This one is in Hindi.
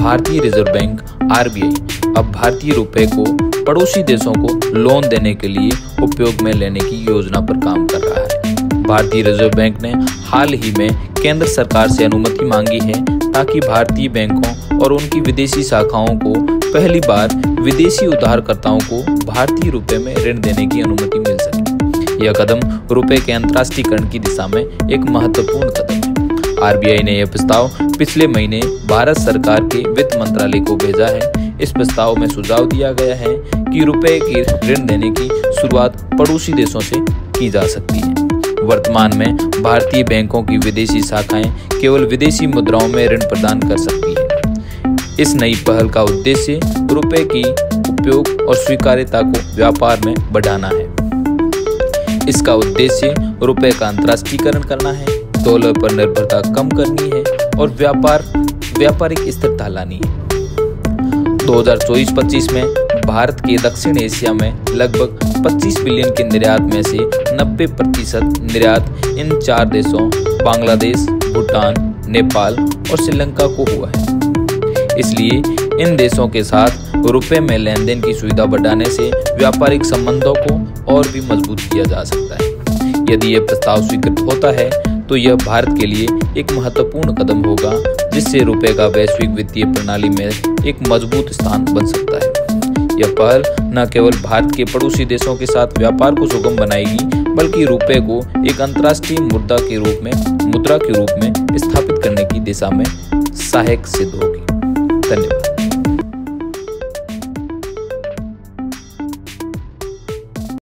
भारतीय रिजर्व बैंक (RBI) अब भारतीय रुपए को पड़ोसी देशों को लोन देने के लिए उपयोग में लेने की योजना पर काम कर रहा है। भारतीय रिजर्व बैंक ने हाल ही में केंद्र सरकार से अनुमति मांगी है ताकि भारतीय बैंकों और उनकी विदेशी शाखाओं को पहली बार विदेशी उधारकर्ताओं को भारतीय रुपए में ऋण देने की अनुमति मिल सके। यह कदम रुपए के अंतर्राष्ट्रीयकरण की दिशा में एक महत्वपूर्ण कदम है। RBI ने यह प्रस्ताव पिछले महीने भारत सरकार के वित्त मंत्रालय को भेजा है। इस प्रस्ताव में सुझाव दिया गया है कि रुपए के ऋण देने की शुरुआत पड़ोसी देशों से की जा सकती है। वर्तमान में भारतीय बैंकों की विदेशी शाखाएं केवल विदेशी मुद्राओं में ऋण प्रदान कर सकती हैं। इस नई पहल का उद्देश्य रुपए की उपयोग और स्वीकार्यता को व्यापार में बढ़ाना है। इसका उद्देश्य रुपए का अंतर्राष्ट्रीयकरण करना है, डॉलर पर निर्भरता कम करनी है और व्यापारिक स्थिरता लानी है। 2024-25 में भारत के दक्षिण एशिया में लगभग 25 बिलियन के निर्यात में से 90% निर्यात इन 4 देशों बांग्लादेश, भूटान, नेपाल और श्रीलंका को हुआ है। इसलिए इन देशों के साथ रुपए में लेन देन की सुविधा बढ़ाने से व्यापारिक संबंधों को और भी मजबूत किया जा सकता है। यदि यह प्रस्ताव स्वीकृत होता है तो यह भारत के लिए एक महत्वपूर्ण कदम होगा, जिससे रुपए का वैश्विक वित्तीय प्रणाली में एक मजबूत स्थान बन सकता है। यह पहल न केवल भारत के पड़ोसी देशों के साथ व्यापार को सुगम बनाएगी, बल्कि रुपए को एक अंतर्राष्ट्रीय मुद्रा के रूप में स्थापित करने की दिशा में सहायक सिद्ध होगी। धन्यवाद।